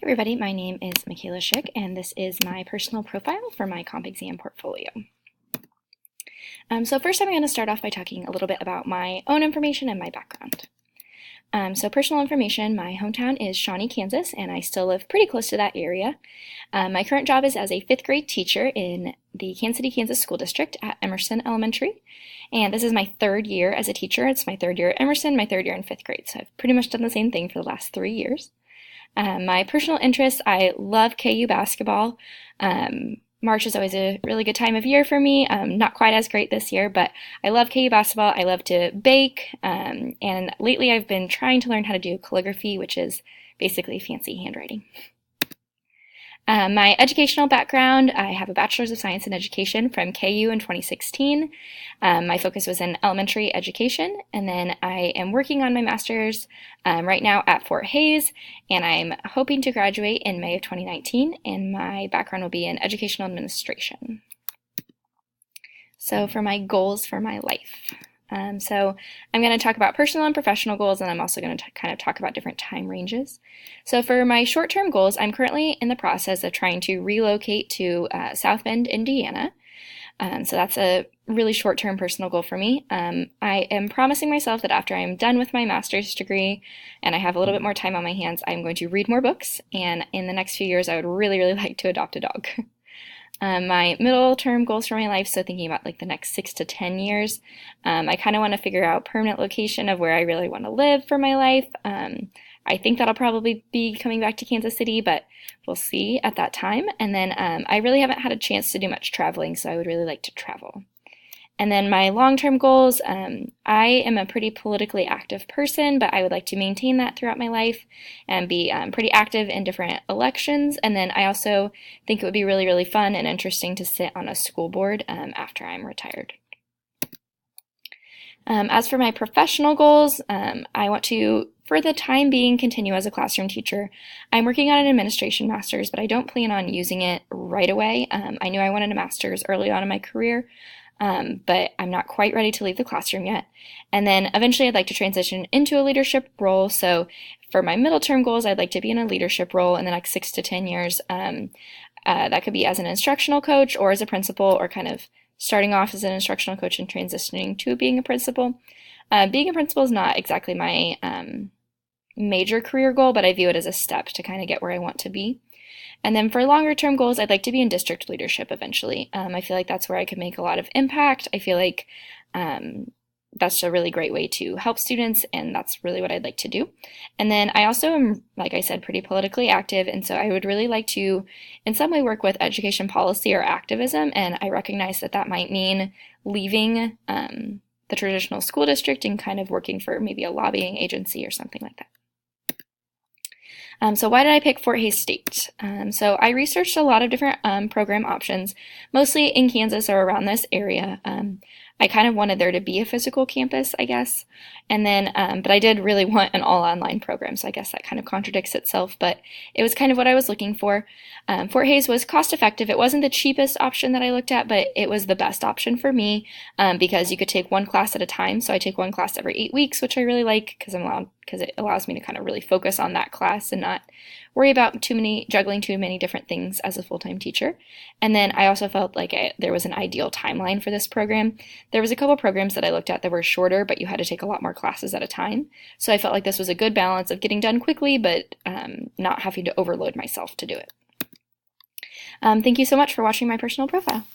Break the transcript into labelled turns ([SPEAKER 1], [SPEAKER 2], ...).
[SPEAKER 1] Everybody, my name is Michaela Schick, and this is my personal profile for my comp exam portfolio. So first I'm going to start off by talking a little bit about my own information and my background. So personal information, my hometown is Shawnee, Kansas, and I still live pretty close to that area. My current job is as a 5th grade teacher in the Kansas City, Kansas School District at Emerson Elementary. And this is my 3rd year as a teacher. It's my 3rd year at Emerson, my 3rd year in 5th grade. So I've pretty much done the same thing for the last 3 years. My personal interests, I love KU basketball. March is always a really good time of year for me. Not quite as great this year, but I love KU basketball. I love to bake, and lately I've been trying to learn how to do calligraphy, which is basically fancy handwriting. My educational background, I have a Bachelor's of Science in Education from KU in 2016. My focus was in elementary education, and then I am working on my master's right now at Fort Hays, and I'm hoping to graduate in May of 2019, and my background will be in educational administration. So for my goals for my life. So I'm going to talk about personal and professional goals, and I'm also going to kind of talk about different time ranges. So for my short-term goals, I'm currently in the process of trying to relocate to South Bend, Indiana. So that's a really short-term personal goal for me. I am promising myself that after I'm done with my master's degree and I have a little bit more time on my hands, I'm going to read more books, and in the next few years I would really like to adopt a dog. My middle term goals for my life, so thinking about like the next 6 to 10 years, I kind of want to figure out permanent location of where I really want to live for my life. I think that'll probably be coming back to Kansas City, but we'll see at that time. And then I really haven't had a chance to do much traveling, so I would really like to travel. And then my long-term goals, I am a pretty politically active person, but I would like to maintain that throughout my life and be pretty active in different elections. And then I also think it would be really fun and interesting to sit on a school board after I'm retired. As for my professional goals, I want to, for the time being, continue as a classroom teacher. I'm working on an administration master's, but I don't plan on using it right away. I knew I wanted a master's early on in my career, but I'm not quite ready to leave the classroom yet. And then eventually I'd like to transition into a leadership role. So for my middle term goals, I'd like to be in a leadership role in the next 6 to 10 years. That could be as an instructional coach or as a principal, or kind of starting off as an instructional coach and transitioning to being a principal. Being a principal is not exactly my major career goal, but I view it as a step to kind of get where I want to be. And then for longer term goals, I'd like to be in district leadership eventually. I feel like that's where I could make a lot of impact. I feel like that's a really great way to help students, and that's really what I'd like to do. And then I also am, like I said, pretty politically active, and so I would really like to in some way work with education policy or activism, and I recognize that that might mean leaving the traditional school district and kind of working for maybe a lobbying agency or something like that. So why did I pick Fort Hays State? So I researched a lot of different program options, mostly in Kansas or around this area. I kind of wanted there to be a physical campus, I guess. And then, but I did really want an all-online program, so I guess that kind of contradicts itself, but it was kind of what I was looking for. Fort Hays was cost-effective. It wasn't the cheapest option that I looked at, but it was the best option for me because you could take one class at a time. So I take one class every 8 weeks, which I really like because it allows me to kind of really focus on that class and not worry about juggling too many different things as a full-time teacher. And then I also felt like there was an ideal timeline for this program. There was a couple programs that I looked at that were shorter, but you had to take a lot more classes at a time. So I felt like this was a good balance of getting done quickly, but not having to overload myself to do it. Thank you so much for watching my personal profile.